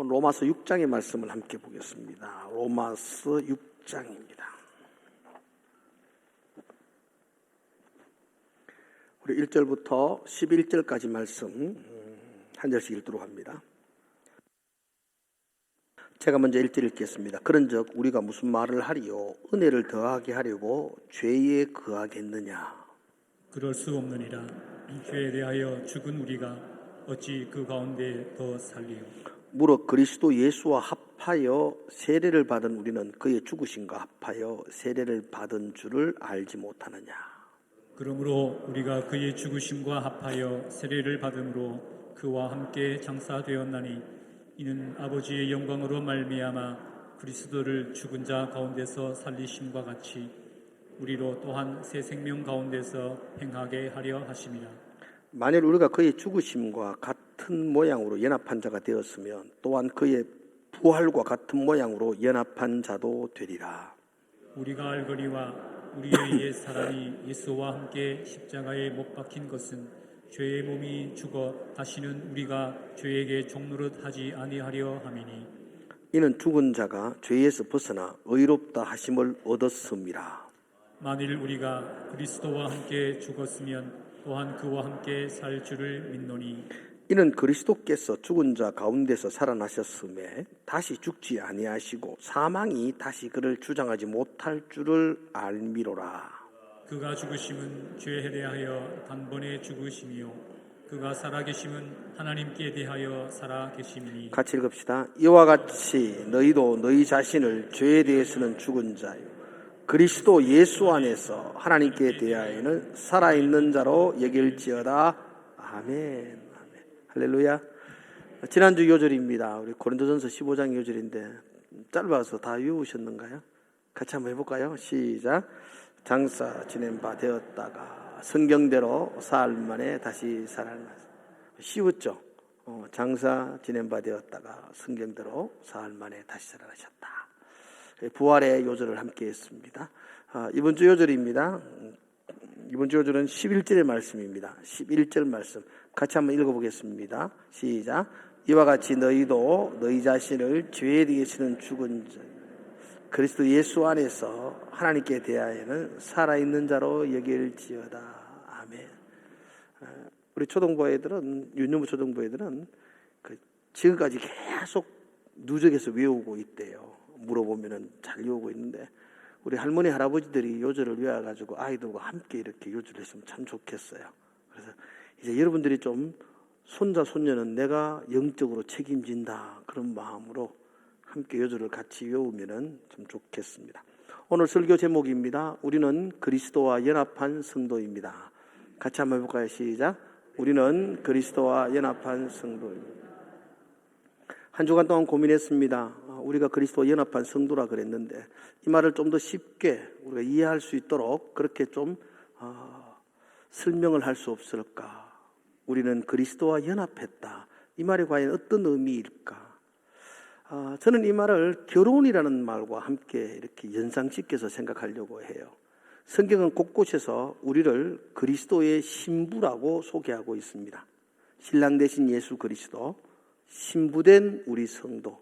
오늘 로마서 6장의 말씀을 함께 보겠습니다. 로마서 6장입니다. 우리 1절부터 11절까지 말씀 한 절씩 읽도록 합니다. 제가 먼저 1절 읽겠습니다. 그런즉 우리가 무슨 말을 하리요? 은혜를 더하게 하려고 죄에 거하겠느냐? 그럴 수 없느니라. 죄에 대하여 죽은 우리가 어찌 그 가운데 더 살리요? 무릇 그리스도 예수와 합하여 세례를 받은 우리는 그의 죽으심과 합하여 세례를 받은 줄을 알지 못하느냐? 그러므로 우리가 그의 죽으심과 합하여 세례를 받음으로 그와 함께 장사되었나니 이는 아버지의 영광으로 말미암아 그리스도를 죽은 자 가운데서 살리심과 같이 우리로 또한 새 생명 가운데서 행하게 하려 하심이라. 만일 우리가 그의 죽으심과 같은 모양으로 연합한 자가 되었으면 또한 그의 부활과 같은 모양으로 연합한 자도 되리라. 우리가 알거니와 우리의 옛 사람이 예수와 함께 십자가에 못 박힌 것은 죄의 몸이 죽어 다시는 우리가 죄에게 종노릇 하지 아니하려 함이니 이는 죽은 자가 죄에서 벗어나 의롭다 하심을 얻었음이라. 만일 우리가 그리스도와 함께 죽었으면 또한 그와 함께 살 줄을 믿노니 이는 그리스도께서 죽은 자 가운데서 살아나셨음에 다시 죽지 아니하시고 사망이 다시 그를 주장하지 못할 줄을 알미로라. 그가 죽으심은 죄에 대하여 단번에 죽으심이요 그가 살아계심은 하나님께 대하여 살아계심이니. 같이 읽읍시다. 이와 같이 너희도 너희 자신을 죄에 대해서는 죽은 자요 그리스도 예수 안에서 하나님께 대하여는 살아있는 자로 여길지어다. 아멘. 아멘. 할렐루야. 지난주 요절입니다. 우리 고린도전서 15장 요절인데 짧아서 다 외우셨는가요? 같이 한번 해볼까요? 시작. 장사 지낸 바 되었다가 성경대로 사흘 만에 다시 살아났습니다. 쉬웠죠? 장사 지낸 바 되었다가 성경대로 사흘 만에 다시 살아나셨다. 부활의 요절을 함께 했습니다. 이번 주 요절입니다. 이번 주 요절은 11절의 말씀입니다. 11절 말씀 같이 한번 읽어보겠습니다. 시작. 이와 같이 너희도 너희 자신을 죄에 대해서는 죽은 자 그리스도 예수 안에서 하나님께 대하여는 살아있는 자로 여길지어다. 아멘. 우리 초등부 애들은 유년부 초등부 애들은 지금까지 계속 누적해서 외우고 있대요. 물어보면은 잘 외우고 있는데 우리 할머니 할아버지들이 요절을 외워가지고 아이들과 함께 이렇게 요절을 했으면 참 좋겠어요. 그래서 이제 여러분들이 좀 손자 손녀는 내가 영적으로 책임진다 그런 마음으로 함께 요절을 같이 외우면은 좀 좋겠습니다. 오늘 설교 제목입니다. 우리는 그리스도와 연합한 성도입니다. 같이 한번 해볼까요? 시작. 우리는 그리스도와 연합한 성도입니다. 한 주간 동안 고민했습니다. 우리가 그리스도와 연합한 성도라 그랬는데 이 말을 좀 더 쉽게 우리가 이해할 수 있도록 그렇게 좀 설명을 할 수 없을까? 우리는 그리스도와 연합했다. 이 말이 과연 어떤 의미일까? 저는 이 말을 결혼이라는 말과 함께 이렇게 연상시켜서 생각하려고 해요. 성경은 곳곳에서 우리를 그리스도의 신부라고 소개하고 있습니다. 신랑 되신 예수 그리스도, 신부된 우리 성도,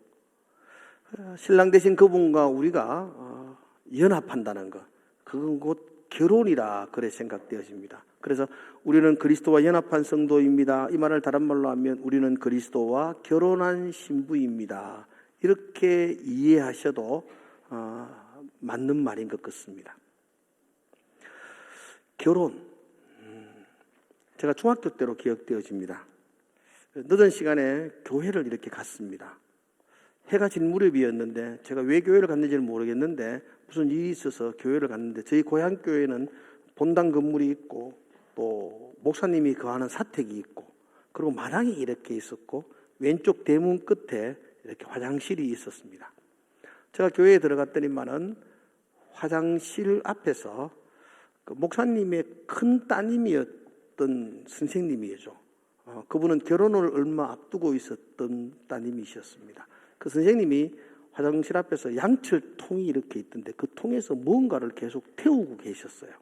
신랑 되신 그분과 우리가 연합한다는 것, 그건 곧 결혼이라 그래 생각되어집니다. 그래서 우리는 그리스도와 연합한 성도입니다. 이 말을 다른 말로 하면 우리는 그리스도와 결혼한 신부입니다. 이렇게 이해하셔도 맞는 말인 것 같습니다. 결혼, 제가 중학교 때로 기억되어집니다. 늦은 시간에 교회를 이렇게 갔습니다. 해가 진 무렵이었는데 제가 왜 교회를 갔는지는 모르겠는데 무슨 일이 있어서 교회를 갔는데 저희 고향 교회는 본당 건물이 있고 또 목사님이 거하는 사택이 있고 그리고 마당이 이렇게 있었고 왼쪽 대문 끝에 이렇게 화장실이 있었습니다. 제가 교회에 들어갔더니만은 화장실 앞에서 그 목사님의 큰 따님이었던 선생님이죠. 그분은 결혼을 얼마 앞두고 있었던 따님이셨습니다. 그 선생님이 화장실 앞에서 양철통이 이렇게 있던데 그 통에서 뭔가를 계속 태우고 계셨어요.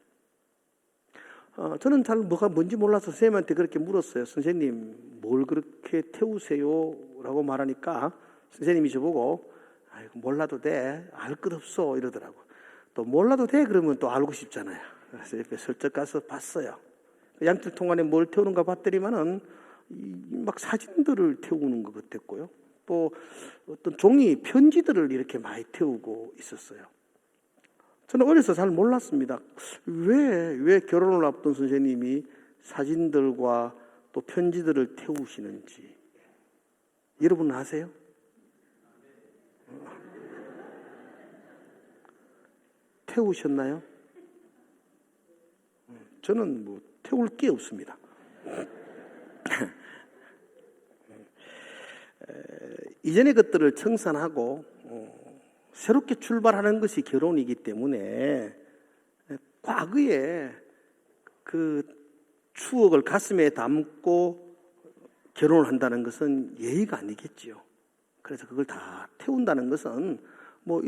저는 잘 뭐가 뭔지 몰라서 선생님한테 그렇게 물었어요. 선생님, 뭘 그렇게 태우세요? 라고 말하니까 선생님이 저보고 아이고 몰라도 돼, 알 것 없어 이러더라고. 또 몰라도 돼 그러면 또 알고 싶잖아요. 그래서 옆에 슬쩍 가서 봤어요. 양철통 안에 뭘 태우는가 봤더니만은 막 사진들을 태우는 것 같았고요. 또 어떤 종이 편지들을 이렇게 많이 태우고 있었어요. 저는 어려서 잘 몰랐습니다. 왜 결혼을 앞둔 선생님이 사진들과 또 편지들을 태우시는지. 여러분 아세요? 태우셨나요? 저는 뭐 태울 게 없습니다. 이전의 것들을 청산하고 새롭게 출발하는 것이 결혼이기 때문에 과거의 그 추억을 가슴에 담고 결혼을 한다는 것은 예의가 아니겠지요. 그래서 그걸 다 태운다는 것은 뭐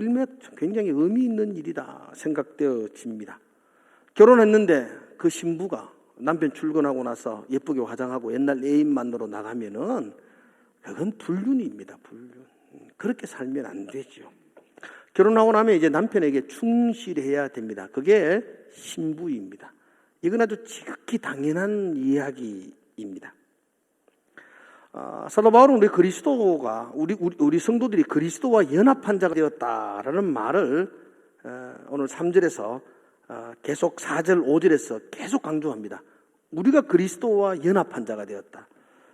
굉장히 의미 있는 일이다 생각되어집니다. 결혼했는데 그 신부가 남편 출근하고 나서 예쁘게 화장하고 옛날 애인 만나러 나가면은 그건 불륜입니다. 불륜. 그렇게 살면 안 되죠. 결혼하고 나면 이제 남편에게 충실해야 됩니다. 그게 신부입니다. 이건 아주 지극히 당연한 이야기입니다. 사도 바울은 우리 성도들이 그리스도와 연합한 자가 되었다라는 말을 오늘 3절에서 계속 4절, 5절에서 계속 강조합니다. 우리가 그리스도와 연합한 자가 되었다.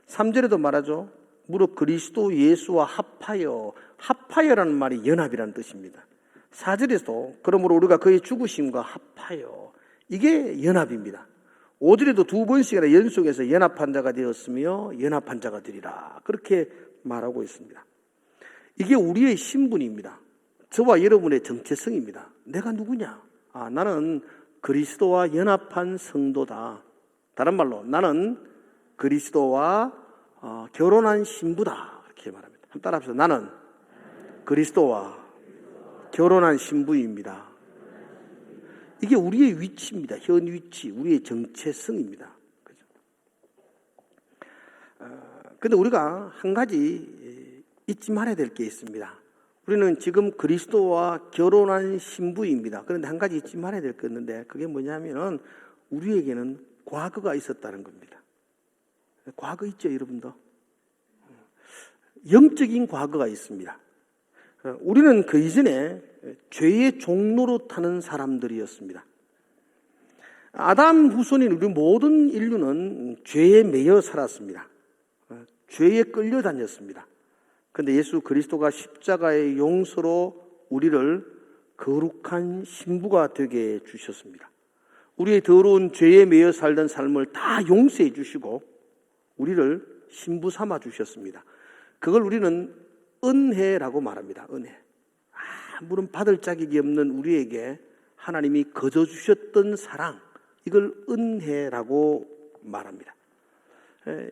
3절에도 말하죠. 무릇 그리스도 예수와 합하여라는 말이 연합이라는 뜻입니다. 4절에도 그러므로 우리가 그의 죽으심과 합하여, 이게 연합입니다. 5절에도 두 번씩이나 연속해서 연합한 자가 되었으며 연합한 자가 되리라, 그렇게 말하고 있습니다. 이게 우리의 신분입니다. 저와 여러분의 정체성입니다. 내가 누구냐? 나는 그리스도와 연합한 성도다. 다른 말로 나는 그리스도와 결혼한 신부다, 이렇게 말합니다. 한번 따라합시다. 나는 그리스도와 결혼한 신부입니다. 이게 우리의 위치입니다. 현 위치, 우리의 정체성입니다. 그죠? 근데 우리가 한 가지 잊지 말아야 될 게 있습니다. 우리는 지금 그리스도와 결혼한 신부입니다. 그런데 한 가지 잊지 말아야 될 게 있는데, 그게 뭐냐면은 우리에게는 과거가 있었다는 겁니다. 과거 있죠, 여러분도? 영적인 과거가 있습니다. 우리는 그 이전에 죄의 종로로 타는 사람들이었습니다. 아담 후손인 우리 모든 인류는 죄에 매여 살았습니다. 죄에 끌려다녔습니다. 그런데 예수 그리스도가 십자가의 용서로 우리를 거룩한 신부가 되게 해주셨습니다. 우리의 더러운 죄에 매여 살던 삶을 다 용서해 주시고 우리를 신부 삼아 주셨습니다. 그걸 우리는 은혜라고 말합니다. 은혜. 아무런 받을 자격이 없는 우리에게 하나님이 거저 주셨던 사랑, 이걸 은혜라고 말합니다.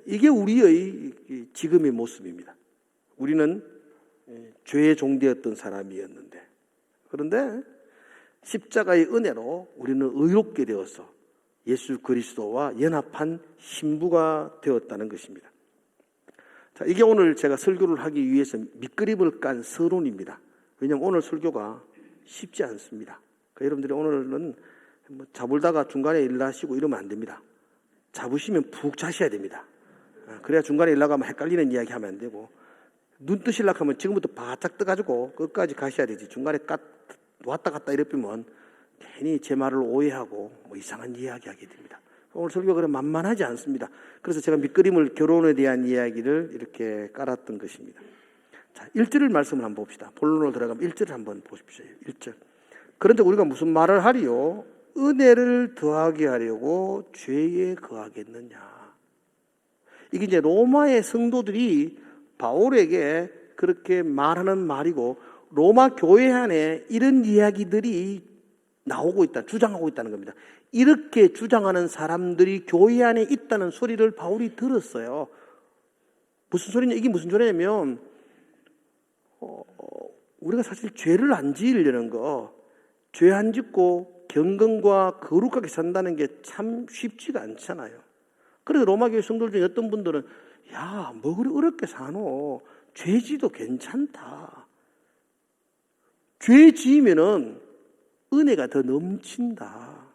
이게 우리의 지금의 모습입니다. 우리는 죄의 종되었던 사람이었는데, 그런데 십자가의 은혜로 우리는 의롭게 되어서 예수 그리스도와 연합한 신부가 되었다는 것입니다. 자, 이게 오늘 제가 설교를 하기 위해서 밑그림을 깐 서론입니다. 왜냐하면 오늘 설교가 쉽지 않습니다. 그러니까 여러분들이 오늘은 잡을다가 중간에 일하시고 이러면 안 됩니다. 잡으시면 푹 자셔야 됩니다. 그래야 중간에 일나가면 헷갈리는 이야기 하면 안 되고, 눈 뜨시려고 하면 지금부터 바짝 떠가지고 끝까지 가셔야 되지. 중간에 왔다 갔다 이러면 괜히 제 말을 오해하고 이상한 이야기 하게 됩니다. 오늘 설교가 그럼 만만하지 않습니다. 그래서 제가 밑그림을 결혼에 대한 이야기를 이렇게 깔았던 것입니다. 자, 1절 말씀을 한번 봅시다. 본론으로 들어가면 1절을 한번 보십시오. 1절. 그런데 우리가 무슨 말을 하리요? 은혜를 더하게 하려고 죄에 거하겠느냐. 이게 이제 로마의 성도들이 바울에게 그렇게 말하는 말이고, 로마 교회 안에 이런 이야기들이 나오고 있다, 주장하고 있다는 겁니다. 이렇게 주장하는 사람들이 교회 안에 있다는 소리를 바울이 들었어요. 무슨 소리냐? 이게 무슨 소리냐면, 우리가 사실 죄를 안 지으려는 거, 죄 안 짓고 경건과 거룩하게 산다는 게 참 쉽지가 않잖아요. 그래서 로마 교회 성도들 중에 어떤 분들은 야, 뭐 그리 어렵게 사노? 죄지도 괜찮다. 죄 지으면은 은혜가 더 넘친다.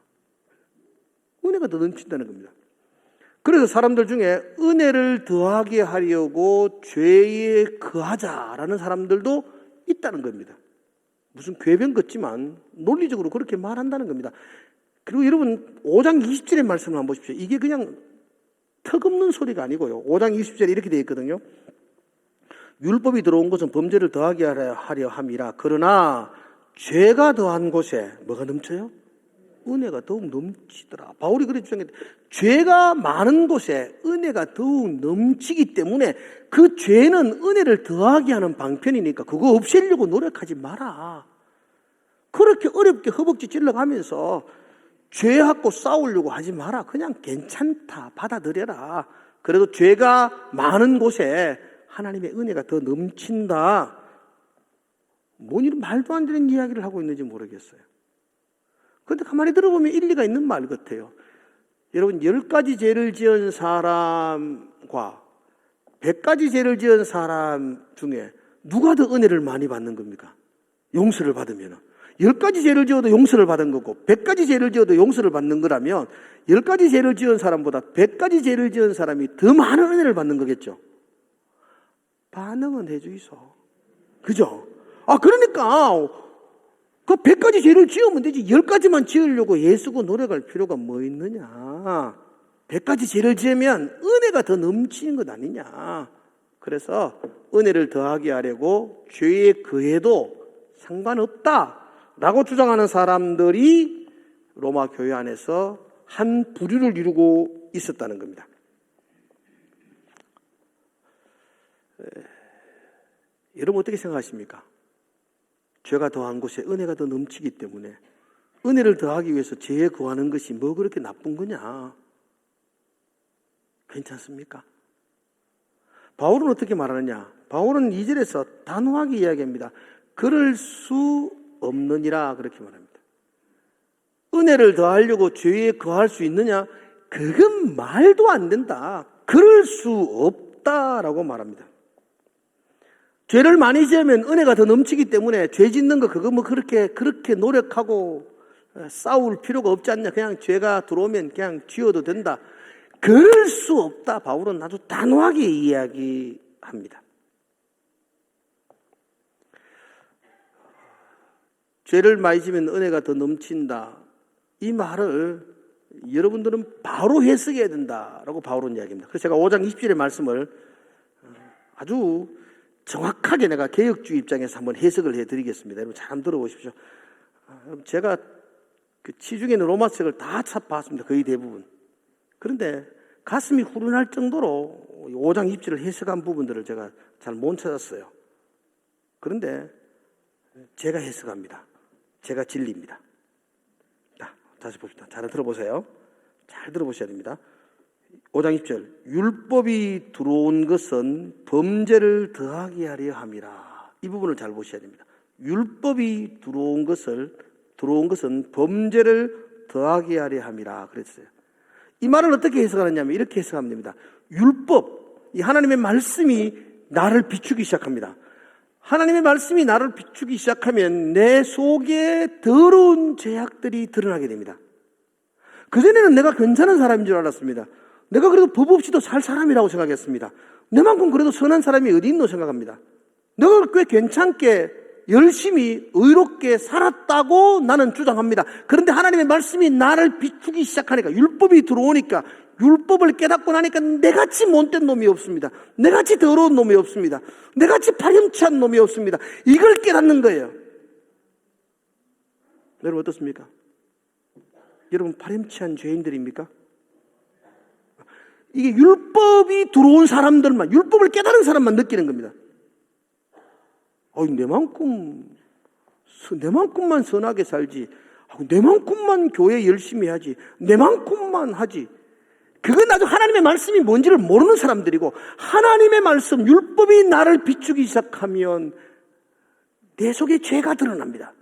은혜가 더 넘친다는 겁니다. 그래서 사람들 중에 은혜를 더하게 하려고 죄에 거하자라는 사람들도 있다는 겁니다. 무슨 궤변 같지만 논리적으로 그렇게 말한다는 겁니다. 그리고 여러분 5장 20절의 말씀을 한번 보십시오. 이게 그냥 턱없는 소리가 아니고요. 5장 20절에 이렇게 되어 있거든요. 율법이 들어온 것은 범죄를 더하게 하려 함이라. 그러나 죄가 더한 곳에 뭐가 넘쳐요? 은혜가 더욱 넘치더라. 바울이 그렇게 주장했는데 죄가 많은 곳에 은혜가 더욱 넘치기 때문에 그 죄는 은혜를 더하게 하는 방편이니까 그거 없애려고 노력하지 마라. 그렇게 어렵게 허벅지 찔러가면서 죄하고 싸우려고 하지 마라. 그냥 괜찮다. 받아들여라. 그래도 죄가 많은 곳에 하나님의 은혜가 더 넘친다. 뭔 이런 말도 안 되는 이야기를 하고 있는지 모르겠어요. 그런데 가만히 들어보면 일리가 있는 말 같아요. 여러분 10가지 죄를 지은 사람과 100가지 죄를 지은 사람 중에 누가 더 은혜를 많이 받는 겁니까? 용서를 받으면 10가지 죄를 지어도 용서를 받은 거고 100가지 죄를 지어도 용서를 받는 거라면 10가지 죄를 지은 사람보다 100가지 죄를 지은 사람이 더 많은 은혜를 받는 거겠죠. 반응은 해주이소. 그죠? 그러니까 그 100가지 죄를 지으면 되지 10가지만 지으려고 애쓰고 노력할 필요가 뭐 있느냐. 100가지 죄를 지으면 은혜가 더 넘치는 것 아니냐. 그래서 은혜를 더하게 하려고 죄에 거해도 상관없다라고 주장하는 사람들이 로마 교회 안에서 한 부류를 이루고 있었다는 겁니다. 여러분 어떻게 생각하십니까? 죄가 더한 곳에 은혜가 더 넘치기 때문에 은혜를 더하기 위해서 죄에 거하는 것이 뭐 그렇게 나쁜 거냐? 괜찮습니까? 바울은 어떻게 말하느냐? 바울은 2절에서 단호하게 이야기합니다. 그럴 수 없느니라 그렇게 말합니다. 은혜를 더하려고 죄에 거할 수 있느냐? 그건 말도 안 된다. 그럴 수 없다라고 말합니다. 죄를 많이 지으면 은혜가 더 넘치기 때문에 죄 짓는 거 그거 뭐 그렇게 노력하고 싸울 필요가 없지 않냐. 그냥 죄가 들어오면 그냥 지어도 된다. 그럴 수 없다. 바울은 아주 단호하게 이야기합니다. 죄를 많이 지면 은혜가 더 넘친다. 이 말을 여러분들은 바로 해석해야 된다라고 바울은 이야기합니다. 그래서 제가 5장 20절의 말씀을 아주 정확하게 내가 개혁주의 입장에서 한번 해석을 해드리겠습니다. 여러분 잘 한번 들어보십시오. 제가 그 시중에 있는 로마 책을 다 찾아봤습니다. 거의 대부분. 그런데 가슴이 후련할 정도로 5장 20절을 해석한 부분들을 제가 잘 못 찾았어요. 그런데 제가 해석합니다. 제가 진리입니다. 다시 봅시다. 잘 들어보세요. 잘 들어보셔야 됩니다. 5장 20절 율법이 들어온 것은 범죄를 더하게 하려 함이라. 이 부분을 잘 보셔야 됩니다. 율법이 들어온 것은 범죄를 더하게 하려 함이라 그랬어요. 이 말을 어떻게 해석하느냐면 이렇게 해석하면 됩니다. 율법, 이 하나님의 말씀이 나를 비추기 시작합니다. 하나님의 말씀이 나를 비추기 시작하면 내 속에 더러운 죄악들이 드러나게 됩니다. 그전에는 내가 괜찮은 사람인 줄 알았습니다. 내가 그래도 법 없이도 살 사람이라고 생각했습니다. 내만큼 그래도 선한 사람이 어디 있노 생각합니다. 내가 꽤 괜찮게 열심히 의롭게 살았다고 나는 주장합니다. 그런데 하나님의 말씀이 나를 비추기 시작하니까 율법이 들어오니까 율법을 깨닫고 나니까 내같이 못된 놈이 없습니다. 내같이 더러운 놈이 없습니다. 내같이 파렴치한 놈이 없습니다. 이걸 깨닫는 거예요. 여러분 어떻습니까? 여러분 파렴치한 죄인들입니까? 이게 율법이 들어온 사람들만, 율법을 깨달은 사람만 느끼는 겁니다. 내만큼만 선하게 살지, 내만큼만 교회 열심히 하지, 내만큼만 하지. 그건 아주 하나님의 말씀이 뭔지를 모르는 사람들이고, 하나님의 말씀, 율법이 나를 비추기 시작하면 내 속에 죄가 드러납니다.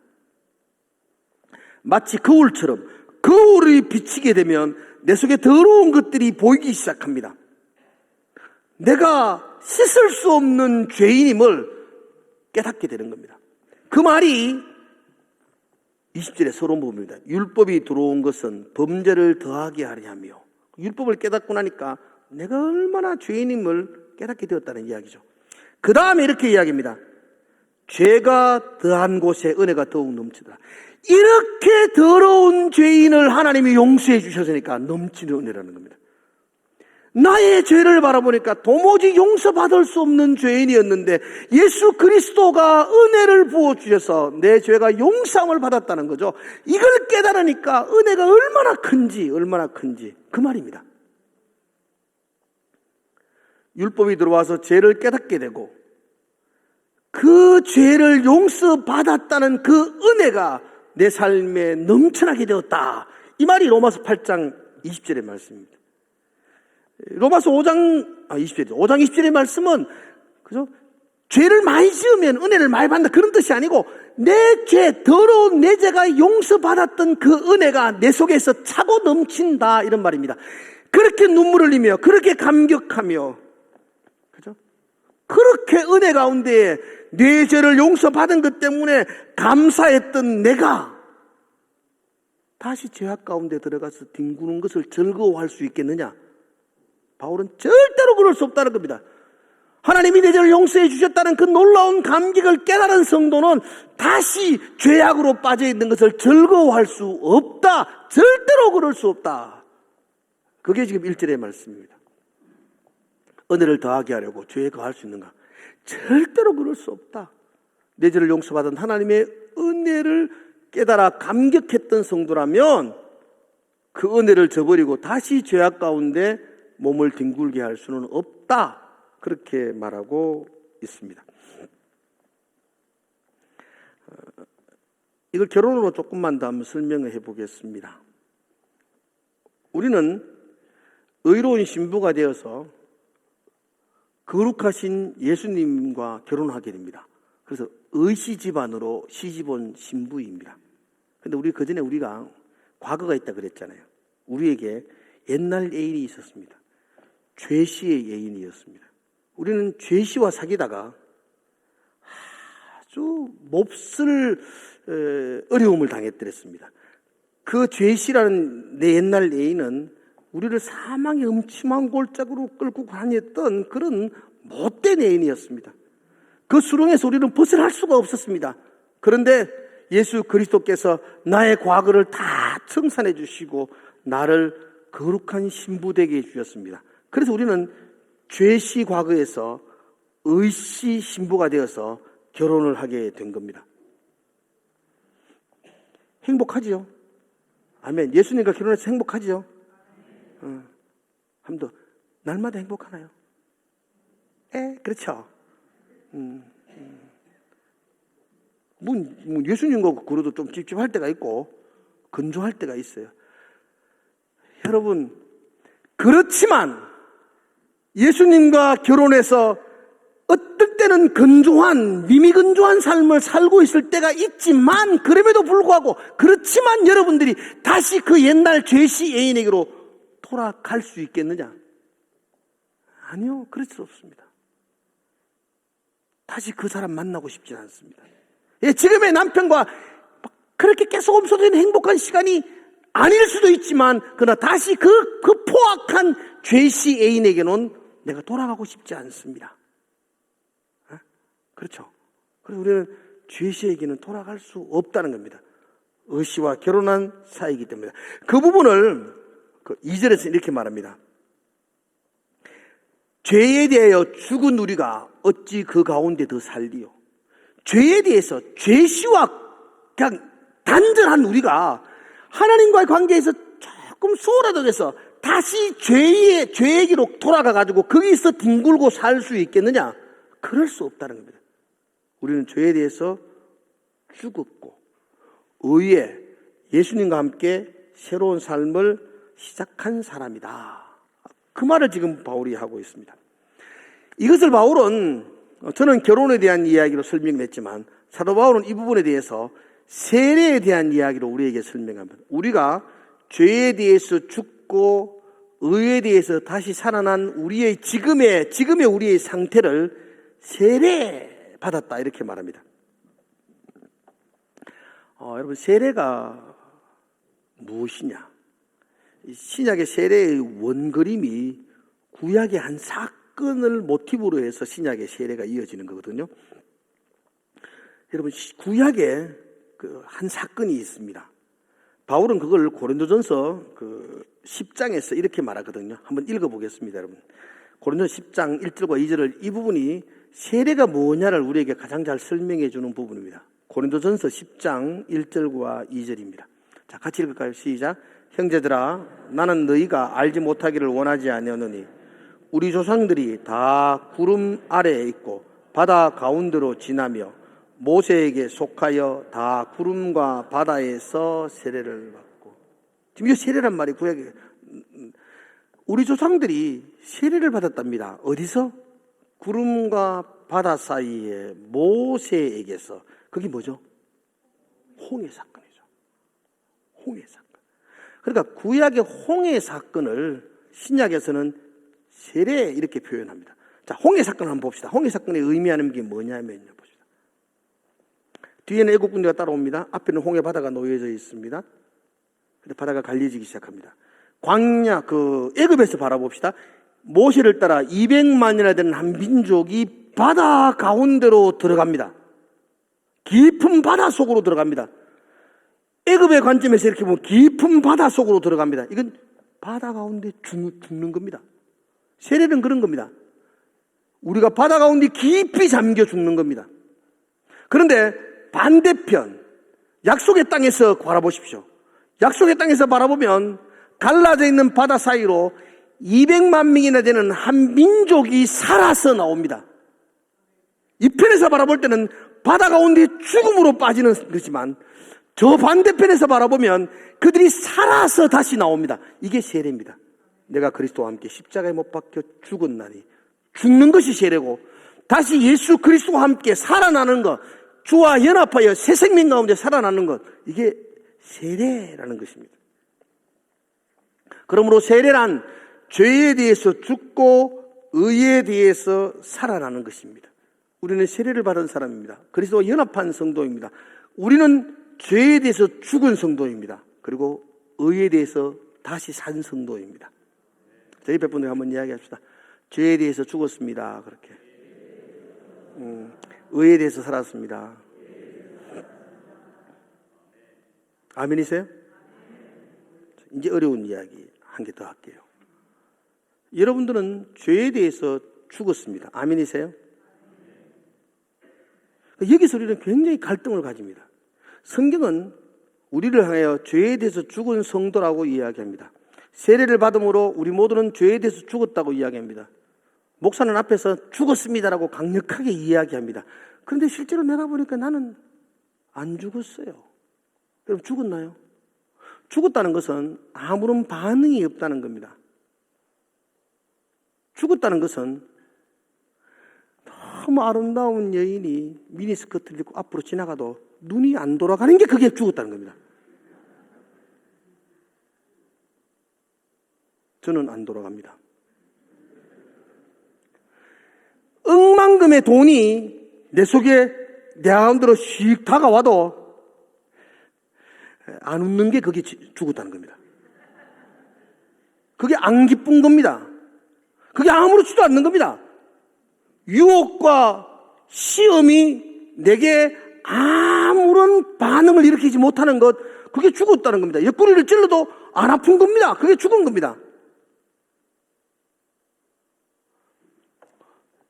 마치 거울처럼 거울이 비치게 되면 내 속에 더러운 것들이 보이기 시작합니다. 내가 씻을 수 없는 죄인임을 깨닫게 되는 겁니다. 그 말이 20절에 서론 부분입니다. 율법이 들어온 것은 범죄를 더하게 하려 하며, 율법을 깨닫고 나니까 내가 얼마나 죄인임을 깨닫게 되었다는 이야기죠. 그 다음에 이렇게 이야기합니다. 죄가 더한 곳에 은혜가 더욱 넘치더라. 이렇게 더러운 죄인을 하나님이 용서해 주셨으니까 넘치는 은혜라는 겁니다. 나의 죄를 바라보니까 도무지 용서받을 수 없는 죄인이었는데 예수 그리스도가 은혜를 부어주셔서 내 죄가 용서함을 받았다는 거죠. 이걸 깨달으니까 은혜가 얼마나 큰지 그 말입니다. 율법이 들어와서 죄를 깨닫게 되고 그 죄를 용서받았다는 그 은혜가 내 삶에 넘쳐나게 되었다. 이 말이 로마서 8장 20절의 말씀입니다. 로마서 5장 20절의 말씀은 그죠? 죄를 많이 지으면 은혜를 많이 받는다 그런 뜻이 아니고 내 죄, 더러운 내 죄가 용서받았던 그 은혜가 내 속에서 차고 넘친다 이런 말입니다. 그렇게 눈물을 흘리며 그렇게 감격하며 그죠? 그렇게 은혜 가운데 내 죄를 용서받은 것 때문에 감사했던 내가 다시 죄악 가운데 들어가서 뒹구는 것을 즐거워할 수 있겠느냐? 바울은 절대로 그럴 수 없다는 겁니다. 하나님이 내 죄를 용서해 주셨다는 그 놀라운 감격을 깨달은 성도는 다시 죄악으로 빠져있는 것을 즐거워할 수 없다. 절대로 그럴 수 없다. 그게 지금 1절의 말씀입니다. 은혜를 더하게 하려고 죄에 거할 수 있는가? 절대로 그럴 수 없다. 내 죄를 용서받은 하나님의 은혜를 깨달아 감격했던 성도라면 그 은혜를 저버리고 다시 죄악 가운데 몸을 뒹굴게 할 수는 없다. 그렇게 말하고 있습니다. 이걸 결론으로 조금만 더 한번 설명을 해보겠습니다. 우리는 의로운 신부가 되어서 거룩하신 예수님과 결혼하게 됩니다. 그래서 의시 집안으로 시집온 신부입니다. 근데 우리 그전에 우리가 과거가 있다 그랬잖아요. 우리에게 옛날 애인이 있었습니다. 죄시의 애인이었습니다. 우리는 죄시와 사귀다가 아주 몹쓸 어려움을 당했더랬습니다. 그 죄시라는 내 옛날 애인은 우리를 사망의 음침한 골짜기로 끌고 다녔던 그런 못된 애인이었습니다. 그 수렁에서 우리는 벗어날 수가 없었습니다. 그런데 예수 그리스도께서 나의 과거를 다 청산해 주시고 나를 거룩한 신부 되게 해주셨습니다. 그래서 우리는 죄시 과거에서 의시 신부가 되어서 결혼을 하게 된 겁니다. 행복하지요? 아멘. 예수님과 결혼해서 행복하지요? 한 번 더. 날마다 행복하나요? 그렇죠. 예수님과 그래도 좀 찝찝할 때가 있고 건조할 때가 있어요. 여러분, 그렇지만 예수님과 결혼해서 어떨 때는 건조한, 미미건조한 삶을 살고 있을 때가 있지만 그럼에도 불구하고 그렇지만 여러분들이 다시 그 옛날 죄시 애인에게로 돌아갈 수 있겠느냐? 아니요, 그럴 수 없습니다. 다시 그 사람 만나고 싶지 않습니다. 지금의 남편과 그렇게 계속 엄소되는 행복한 시간이 아닐 수도 있지만 그러나 다시 그 포악한 죄시 애인에게는 내가 돌아가고 싶지 않습니다. 그렇죠. 그래서 우리는 죄시에게는 돌아갈 수 없다는 겁니다. 의시와 결혼한 사이이기 때문에. 그 부분을 2절에서 이렇게 말합니다. 죄에 대하여 죽은 우리가 어찌 그 가운데 더 살리요. 죄에 대해서 죄시와 그냥 단절한 우리가 하나님과의 관계에서 조금 소홀하다고 다시 죄에게로 돌아가가지고 거기서 뒹굴고 살 수 있겠느냐? 그럴 수 없다는 겁니다. 우리는 죄에 대해서 죽었고 의에 예수님과 함께 새로운 삶을 시작한 사람이다. 그 말을 지금 바울이 하고 있습니다. 이것을 바울은 저는 결혼에 대한 이야기로 설명했지만 사도 바울은 이 부분에 대해서 세례에 대한 이야기로 우리에게 설명합니다. 우리가 죄에 대해서 죽고 의에 대해서 다시 살아난 우리의 지금의 우리의 상태를 세례 받았다 이렇게 말합니다. 여러분, 세례가 무엇이냐? 신약의 세례의 원그림이 구약의 한 사건을 모티브로 해서 신약의 세례가 이어지는 거거든요. 여러분, 구약에 한 사건이 있습니다. 바울은 그걸 고린도전서 10장에서 이렇게 말하거든요. 한번 읽어보겠습니다, 여러분. 고린도전서 10장 1절과 2절을, 이 부분이 세례가 뭐냐를 우리에게 가장 잘 설명해 주는 부분입니다. 고린도전서 10장 1절과 2절입니다. 자, 같이 읽을까요? 시작. 형제들아, 나는 너희가 알지 못하기를 원하지 아니하노니 우리 조상들이 다 구름 아래에 있고 바다 가운데로 지나며 모세에게 속하여 다 구름과 바다에서 세례를 받고. 지금 이 세례란 말이 구약에 우리 조상들이 세례를 받았답니다. 어디서? 구름과 바다 사이에 모세에게서. 그게 뭐죠? 홍해 사건이죠. 홍해 사건. 그러니까 구약의 홍해 사건을 신약에서는 세례 이렇게 표현합니다. 자, 홍해 사건을 한번 봅시다. 홍해 사건의 의미하는 게 뭐냐면요. 봅시다. 뒤에는 애국 군대가 따라옵니다. 앞에는 홍해 바다가 놓여져 있습니다. 근데 바다가 갈려지기 시작합니다. 광야, 애굽에서 바라봅시다. 모세를 따라 200만이나 되는 한 민족이 바다 가운데로 들어갑니다. 깊은 바다 속으로 들어갑니다. 애굽의 관점에서 이렇게 보면 깊은 바다 속으로 들어갑니다. 이건 바다 가운데 죽는 겁니다. 세례는 그런 겁니다. 우리가 바다 가운데 깊이 잠겨 죽는 겁니다. 그런데 반대편 약속의 땅에서 바라보십시오. 약속의 땅에서 바라보면 갈라져 있는 바다 사이로 200만 명이나 되는 한 민족이 살아서 나옵니다. 이 편에서 바라볼 때는 바다 가운데 죽음으로 빠지는 거지만 저 반대편에서 바라보면 그들이 살아서 다시 나옵니다. 이게 세례입니다. 내가 그리스도와 함께 십자가에 못 박혀 죽은 날이, 죽는 것이 세례고 다시 예수 그리스도와 함께 살아나는 것, 주와 연합하여 새 생명 가운데 살아나는 것, 이게 세례라는 것입니다. 그러므로 세례란 죄에 대해서 죽고 의에 대해서 살아나는 것입니다. 우리는 세례를 받은 사람입니다. 그리스도와 연합한 성도입니다. 우리는 죄에 대해서 죽은 성도입니다. 그리고 의에 대해서 다시 산 성도입니다. 저희 옆에 분들 한번 이야기합시다. 죄에 대해서 죽었습니다. 그렇게. 의에 대해서 살았습니다. 아멘이세요? 이제 어려운 이야기 한 개 더 할게요. 여러분들은 죄에 대해서 죽었습니다. 아멘이세요? 여기서 우리는 굉장히 갈등을 가집니다. 성경은 우리를 향하여 죄에 대해서 죽은 성도라고 이야기합니다. 세례를 받음으로 우리 모두는 죄에 대해서 죽었다고 이야기합니다. 목사는 앞에서 죽었습니다라고 강력하게 이야기합니다. 그런데 실제로 내가 보니까 나는 안 죽었어요. 여러분, 죽었나요? 죽었다는 것은 아무런 반응이 없다는 겁니다. 죽었다는 것은 너무 아름다운 여인이 미니스커트를 입고 앞으로 지나가도 눈이 안 돌아가는 게 그게 죽었다는 겁니다. 저는 안 돌아갑니다. 억만금의 돈이 내 속에 내 가운데로 씩 다가와도 안 웃는 게 그게 죽었다는 겁니다. 그게 안 기쁜 겁니다. 그게 아무렇지도 않는 겁니다. 유혹과 시험이 내게 아무런 반응을 일으키지 못하는 것, 그게 죽었다는 겁니다. 옆구리를 찔러도 안 아픈 겁니다. 그게 죽은 겁니다.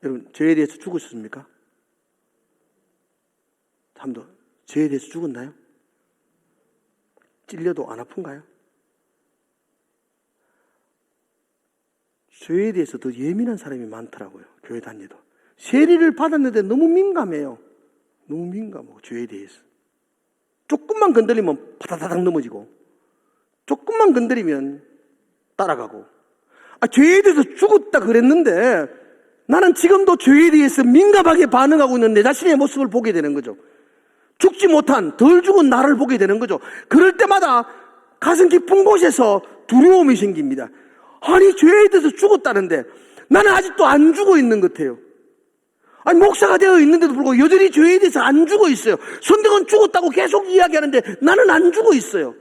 여러분, 죄에 대해서 죽으셨습니까? 한 번 더. 죄에 대해서 죽었나요? 찔려도 안 아픈가요? 죄에 대해서 더 예민한 사람이 많더라고요. 교회 다니도. 세례를 받았는데 너무 민감해요. 너무 민감하고 죄에 대해서. 조금만 건드리면 파다다닥 넘어지고, 조금만 건드리면 따라가고. 죄에 대해서 죽었다 그랬는데 나는 지금도 죄에 대해서 민감하게 반응하고 있는 내 자신의 모습을 보게 되는 거죠. 죽지 못한 덜 죽은 나를 보게 되는 거죠. 그럴 때마다 가슴 깊은 곳에서 두려움이 생깁니다. 아니, 죄에 대해서 죽었다는데 나는 아직도 안 죽어 있는 것 같아요. 아니, 목사가 되어 있는데도 불구하고 여전히 죄에 대해서 안 죽어 있어요. 손대건 죽었다고 계속 이야기하는데 나는 안 죽어 있어요.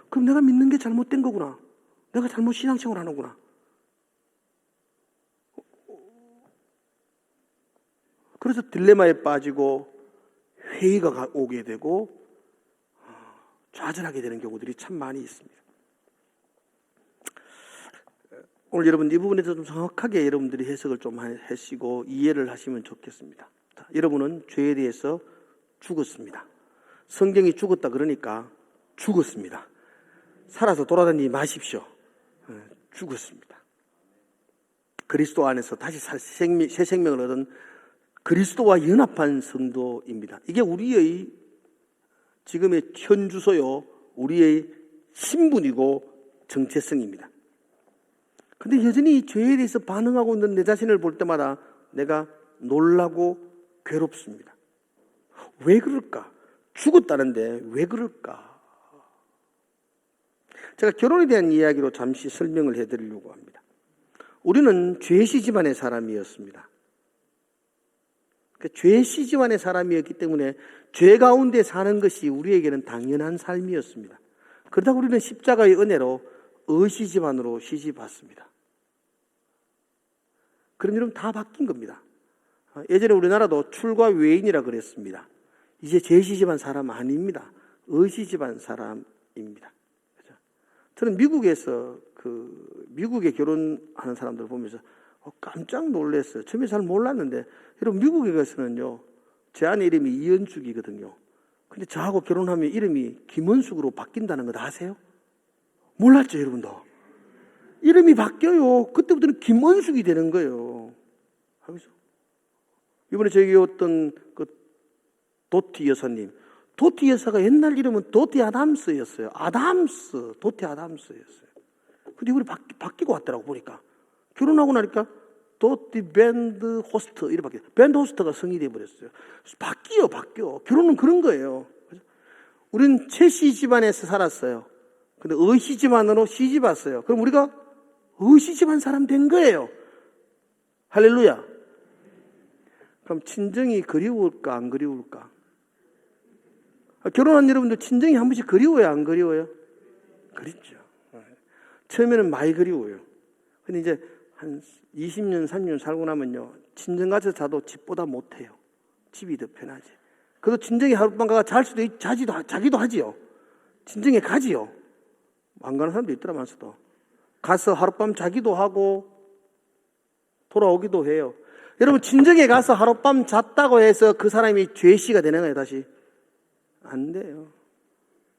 그럼 내가 믿는 게 잘못된 거구나. 내가 잘못 신앙생활 하는구나. 그래서 딜레마에 빠지고 회의가 오게 되고 좌절하게 되는 경우들이 참 많이 있습니다. 오늘 여러분 이 부분에 대해서 좀 정확하게 여러분들이 해석을 좀 하시고 이해를 하시면 좋겠습니다. 자, 여러분은 죄에 대해서 죽었습니다. 성경이 죽었다 그러니까 죽었습니다. 살아서 돌아다니지 마십시오. 죽었습니다. 그리스도 안에서 다시 새 생명을 얻은 그리스도와 연합한 성도입니다. 이게 우리의 지금의 현주소요, 우리의 신분이고 정체성입니다. 근데 여전히 이 죄에 대해서 반응하고 있는 내 자신을 볼 때마다 내가 놀라고 괴롭습니다. 왜 그럴까? 죽었다는데 왜 그럴까? 제가 결혼에 대한 이야기로 잠시 설명을 해드리려고 합니다. 우리는 죄시 집안의 사람이었습니다. 죄시 집안의 사람이었기 때문에 죄 가운데 사는 것이 우리에게는 당연한 삶이었습니다. 그러다 우리는 십자가의 은혜로 의시 집안으로 시집 왔습니다. 그럼 여러분 다 바뀐 겁니다. 예전에 우리나라도 출가 외인이라 그랬습니다. 이제 죄시 집안 사람 아닙니다. 의시 집안 사람입니다. 그렇죠? 저는 미국에서 미국에 결혼하는 사람들을 보면서 깜짝 놀랐어요. 처음에 잘 몰랐는데 여러분 미국에 가서는요, 제 아내 이름이 이연숙이거든요. 근데 저하고 결혼하면 이름이 김원숙으로 바뀐다는 거 다 아세요? 몰랐죠, 여러분도? 이름이 바뀌어요. 그때부터는 김원숙이 되는 거예요. 알겠죠? 이번에 저기 어떤 도티 여사님, 도티 여사가 옛날 이름은 도티 아담스였어요. 도티 아담스였어요. 근데 이번에 바뀌고 왔더라고 보니까. 결혼하고 나니까 도티 밴드 호스트 이렇게 바뀌어요. 밴드 호스트가 성이 돼버렸어요. 바뀌어. 결혼은 그런 거예요. 우리는 최씨 집안에서 살았어요. 근데 의시 집안으로 시집 왔어요. 그럼 우리가 의시 집안 사람 된 거예요. 할렐루야. 그럼 친정이 그리울까 안 그리울까? 결혼한 여러분들 친정이 한 번씩 그리워요 안 그리워요? 그립죠. 처음에는 많이 그리워요. 근데 이제 한 20년 30년 살고 나면요, 친정 가서 자도 집보다 못해요. 집이 더 편하지. 그래도 친정에 하룻밤 가서 자기도 하지요. 친정에 가지요. 안 가는 사람도 있더라면서도. 가서 하룻밤 자기도 하고 돌아오기도 해요. 여러분 친정에 가서 하룻밤 잤다고 해서 그 사람이 죄시가 되는 거예요 다시? 안 돼요.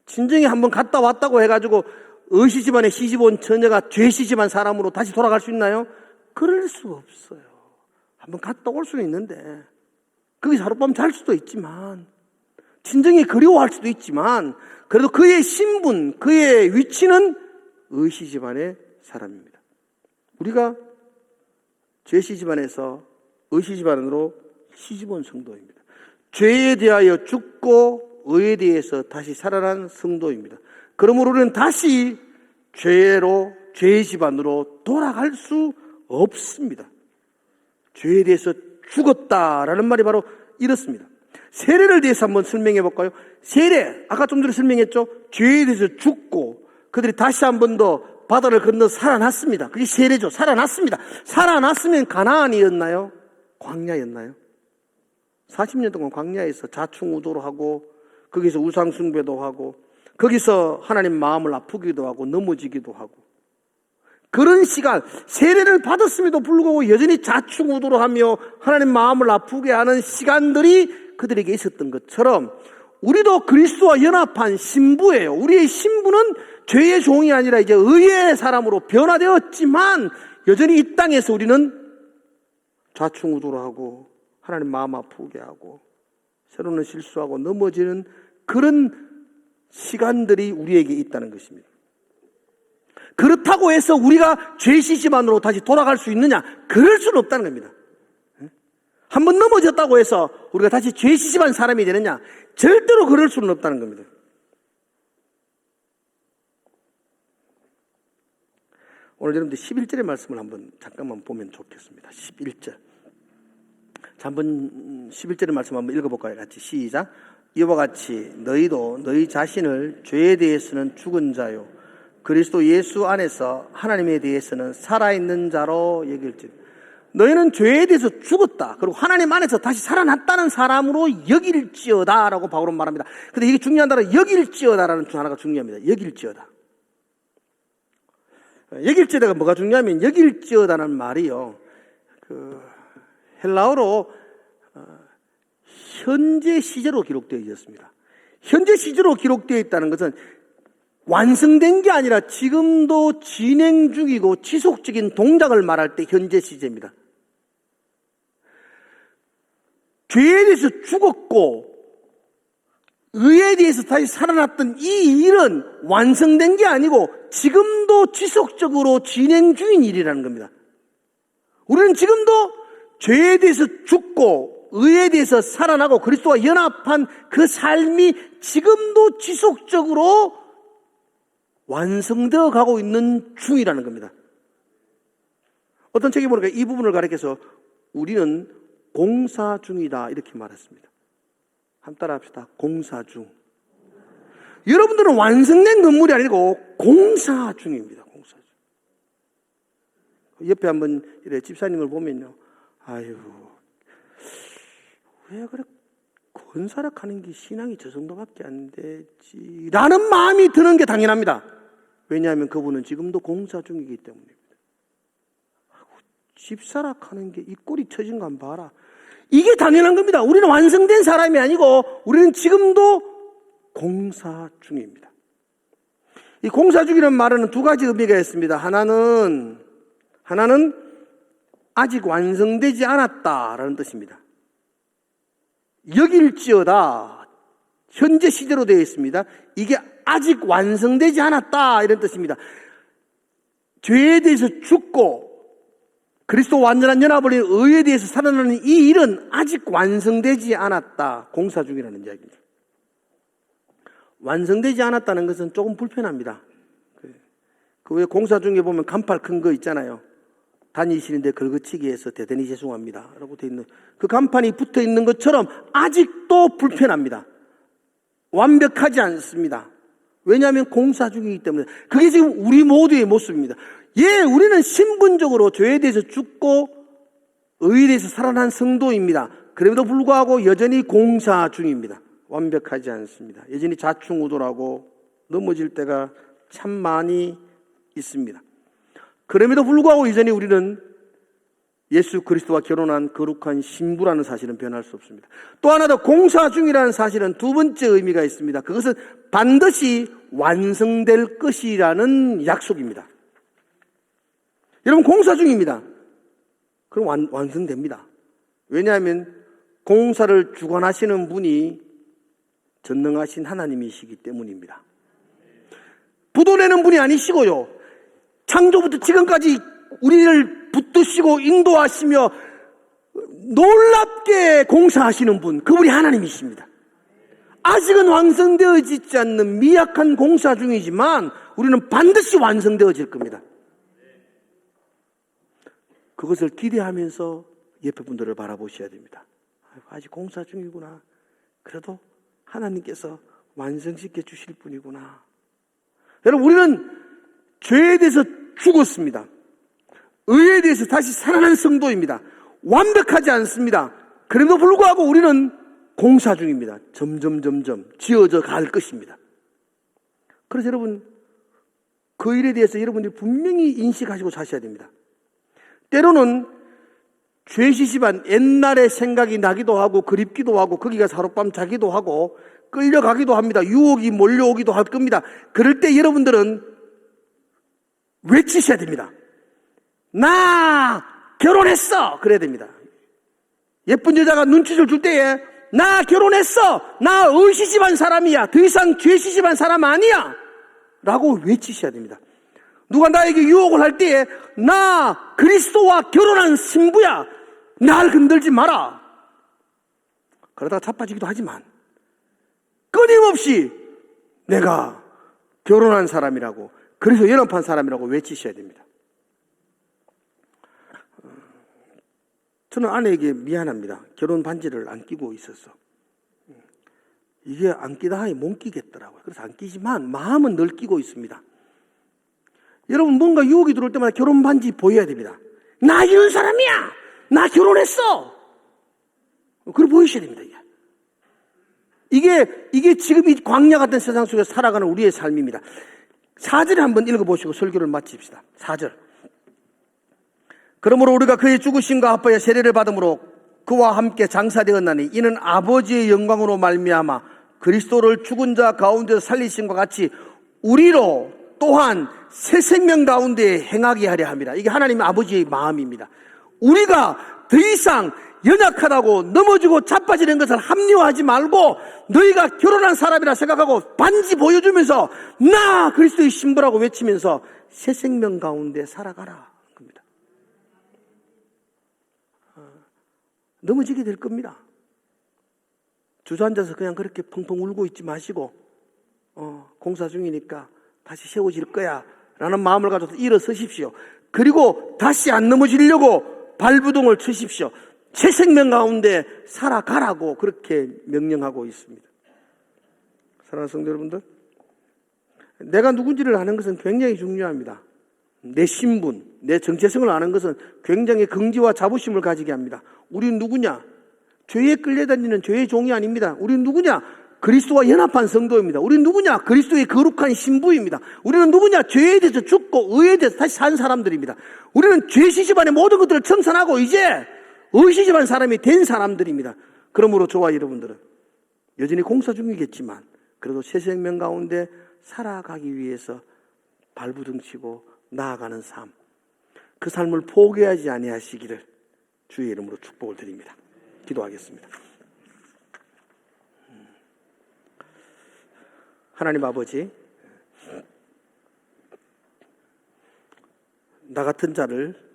친정에 한번 갔다 왔다고 해가지고 의시 집안에 시집 온 처녀가 죄시 집안 사람으로 다시 돌아갈 수 있나요? 그럴 수 없어요. 한번 갔다 올 수는 있는데 거기서 하룻밤 잘 수도 있지만 친정이 그리워할 수도 있지만 그래도 그의 신분, 그의 위치는 의시 집안의 사람입니다. 우리가 죄시 집안에서 의시 집안으로 시집 온 성도입니다. 죄에 대하여 죽고 의에 대해서 다시 살아난 성도입니다. 그러므로 우리는 다시 죄의 집안으로 돌아갈 수 없습니다. 죄에 대해서 죽었다라는 말이 바로 이렇습니다. 세례를 대해서 한번 설명해 볼까요? 세례, 아까 좀 전에 설명했죠? 죄에 대해서 죽고 그들이 다시 한 번 더 바다를 건너 살아났습니다. 그게 세례죠. 살아났습니다. 살아났으면 가나안이었나요? 광야였나요? 40년 동안 광야에서 자충우도를 하고 거기서 우상숭배도 하고 거기서 하나님 마음을 아프기도 하고 넘어지기도 하고 그런 시간, 세례를 받았음에도 불구하고 여전히 자충우도를 하며 하나님 마음을 아프게 하는 시간들이 그들에게 있었던 것처럼 우리도 그리스도와 연합한 신부예요. 우리의 신부는 죄의 종이 아니라 이제 의의 사람으로 변화되었지만 여전히 이 땅에서 우리는 좌충우돌 하고 하나님 마음 아프게 하고 새로운 실수하고 넘어지는 그런 시간들이 우리에게 있다는 것입니다. 그렇다고 해서 우리가 죄시 집안으로 다시 돌아갈 수 있느냐? 그럴 수는 없다는 겁니다. 한번 넘어졌다고 해서 우리가 다시 죄시 집안 사람이 되느냐? 절대로 그럴 수는 없다는 겁니다. 오늘 여러분들 11절의 말씀을 한번 잠깐만 보면 좋겠습니다. 11절. 자, 한번 11절의 말씀 한번 읽어볼까요? 같이 시작. 이와 같이 너희도 너희 자신을 죄에 대해서는 죽은 자요 그리스도 예수 안에서 하나님에 대해서는 살아있는 자로 여길지어다. 너희는 죄에 대해서 죽었다. 그리고 하나님 안에서 다시 살아났다는 사람으로 여길지어다 라고 바울은 말합니다. 근데 이게 중요한 단어 여길지어다라는 하나가 중요합니다. 여길지어다. 여길지어다가 뭐가 중요하면 여길지어다는 말이요, 헬라어로 현재 시제로 기록되어 있습니다. 현재 시제로 기록되어 있다는 것은 완성된 게 아니라 지금도 진행 중이고 지속적인 동작을 말할 때 현재 시제입니다. 죄에 대해서 죽었고 의에 대해서 다시 살아났던 이 일은 완성된 게 아니고 지금도 지속적으로 진행 중인 일이라는 겁니다. 우리는 지금도 죄에 대해서 죽고 의에 대해서 살아나고 그리스도와 연합한 그 삶이 지금도 지속적으로 완성되어 가고 있는 중이라는 겁니다. 어떤 책이 보니까 이 부분을 가리켜서 우리는 공사 중이다 이렇게 말했습니다. 한번 따라 합시다. 공사 중. 여러분들은 완성된 건물이 아니고 공사 중입니다. 공사 중. 옆에 한번 이래 집사님을 보면요, 아유, 왜 그래 건사락 하는 게 신앙이 저 정도밖에 안 되지 라는 마음이 드는 게 당연합니다. 왜냐하면 그분은 지금도 공사 중이기 때문입니다. 집사락 하는 게 이 꼴이 처진 거 한번 봐라. 이게 당연한 겁니다. 우리는 완성된 사람이 아니고 우리는 지금도 공사 중입니다. 이 공사 중이라는 말은 두 가지 의미가 있습니다. 하나는 아직 완성되지 않았다라는 뜻입니다. 여길지어다 현재 시제로 되어 있습니다. 이게 아직 완성되지 않았다 이런 뜻입니다. 죄에 대해서 죽고 그리스도 완전한 연합을 이룬 의에 대해서 살아나는 이 일은 아직 완성되지 않았다. 공사 중이라는 이야기입니다. 완성되지 않았다는 것은 조금 불편합니다. 그 왜 공사 중에 보면 간판 큰 거 있잖아요. 다니시는데 긁어치기 해서 대단히 죄송합니다 라고 되어 있는 그 간판이 붙어 있는 것처럼 아직도 불편합니다. 완벽하지 않습니다. 왜냐하면 공사 중이기 때문에. 그게 지금 우리 모두의 모습입니다. 예, 우리는 신분적으로 죄에 대해서 죽고 의에 대해서 살아난 성도입니다. 그럼에도 불구하고 여전히 공사 중입니다. 완벽하지 않습니다. 여전히 좌충우돌하고 넘어질 때가 참 많이 있습니다. 그럼에도 불구하고 여전히 우리는 예수 그리스도와 결혼한 거룩한 신부라는 사실은 변할 수 없습니다. 또 하나 더 공사 중이라는 사실은 두 번째 의미가 있습니다. 그것은 반드시 완성될 것이라는 약속입니다. 여러분 공사 중입니다. 그럼 완성됩니다. 왜냐하면 공사를 주관하시는 분이 전능하신 하나님이시기 때문입니다. 부도내는 분이 아니시고요, 창조부터 지금까지 우리를 붙드시고 인도하시며 놀랍게 공사하시는 분, 그분이 하나님이십니다. 아직은 완성되어지지 않는 미약한 공사 중이지만 우리는 반드시 완성되어질 겁니다. 그것을 기대하면서 옆에 분들을 바라보셔야 됩니다. 아직 공사 중이구나. 그래도 하나님께서 완성시켜 주실 분이구나. 여러분, 우리는 죄에 대해서 죽었습니다. 의에 대해서 다시 살아난 성도입니다. 완벽하지 않습니다. 그럼에도 불구하고 우리는 공사 중입니다. 점점 지어져 갈 것입니다. 그래서 여러분, 그 일에 대해서 여러분들이 분명히 인식하시고 사셔야 됩니다. 때로는 죄시시반 옛날의 생각이 나기도 하고 그립기도 하고 거기가 하룻밤 자기도 하고 끌려가기도 합니다. 유혹이 몰려오기도 할 겁니다. 그럴 때 여러분들은 외치셔야 됩니다. 나 결혼했어! 그래야 됩니다. 예쁜 여자가 눈치를 줄 때에 나 결혼했어! 나 의시집안 사람이야! 더 이상 죄시집안 사람 아니야! 라고 외치셔야 됩니다. 누가 나에게 유혹을 할 때에 나 그리스도와 결혼한 신부야! 날 흔들지 마라! 그러다가 자빠지기도 하지만 끊임없이 내가 결혼한 사람이라고, 그래서 연합한 사람이라고 외치셔야 됩니다. 저는 아내에게 미안합니다. 결혼 반지를 안 끼고 있었어. 이게 안 끼다 하니 못 끼겠더라고요. 그래서 안 끼지만 마음은 늘 끼고 있습니다. 여러분, 뭔가 유혹이 들어올 때마다 결혼 반지 보여야 됩니다. 나 이런 사람이야! 나 결혼했어! 그걸 보이셔야 됩니다. 이게 지금 이 광야 같은 세상 속에서 살아가는 우리의 삶입니다. 4절을 한번 읽어보시고 설교를 마칩시다. 4절. 그러므로 우리가 그의 죽으심과 합하여 세례를 받음으로 그와 함께 장사되었나니 이는 아버지의 영광으로 말미암아 그리스도를 죽은 자 가운데서 살리심과 같이 우리로 또한 새 생명 가운데 행하게 하려 합니다. 이게 하나님의 아버지의 마음입니다. 우리가 더 이상 연약하다고 넘어지고 자빠지는 것을 합리화하지 말고 너희가 결혼한 사람이라 생각하고 반지 보여주면서 나 그리스도의 신부라고 외치면서 새 생명 가운데 살아가라 겁니다. 넘어지게 될 겁니다. 주저앉아서 그냥 그렇게 펑펑 울고 있지 마시고 공사 중이니까 다시 세워질 거야 라는 마음을 가져서 일어서십시오. 그리고 다시 안 넘어지려고 발부둥을 치십시오. 새 생명 가운데 살아가라고 그렇게 명령하고 있습니다. 사랑하는 성도 여러분들, 내가 누군지를 아는 것은 굉장히 중요합니다. 내 신분, 내 정체성을 아는 것은 굉장히 긍지와 자부심을 가지게 합니다. 우리는 누구냐? 죄에 끌려다니는 죄의 종이 아닙니다. 우리는 누구냐? 그리스도와 연합한 성도입니다. 우리는 누구냐? 그리스도의 거룩한 신부입니다. 우리는 누구냐? 죄에 대해서 죽고 의에 대해서 다시 산 사람들입니다. 우리는 죄 시집안의 모든 것들을 청산하고 이제 의 시집한 사람이 된 사람들입니다. 그러므로 저와 여러분들은 여전히 공사 중이겠지만 그래도 새 생명 가운데 살아가기 위해서 발부둥치고 나아가는 삶, 그 삶을 포기하지 아니하시기를 주의 이름으로 축복을 드립니다. 기도하겠습니다. 하나님 아버지, 나 같은 자를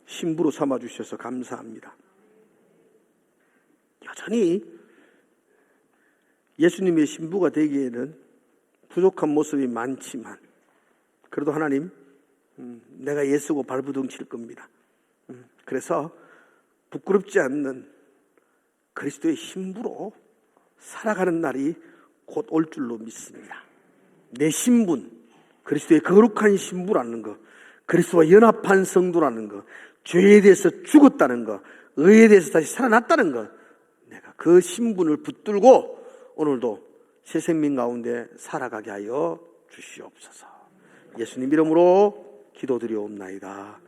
신부로 삼아주셔서 감사합니다. 여전히 예수님의 신부가 되기에는 부족한 모습이 많지만 그래도 하나님, 내가 예수고 발부둥칠 겁니다. 그래서 부끄럽지 않는 그리스도의 신부로 살아가는 날이 곧 올 줄로 믿습니다. 내 신분, 그리스도의 거룩한 신부라는 것, 그리스도와 연합한 성도라는 것, 죄에 대해서 죽었다는 것, 의에 대해서 다시 살아났다는 것, 내가 그 신분을 붙들고 오늘도 새 생명 가운데 살아가게 하여 주시옵소서. 예수님 이름으로 기도드리옵나이다.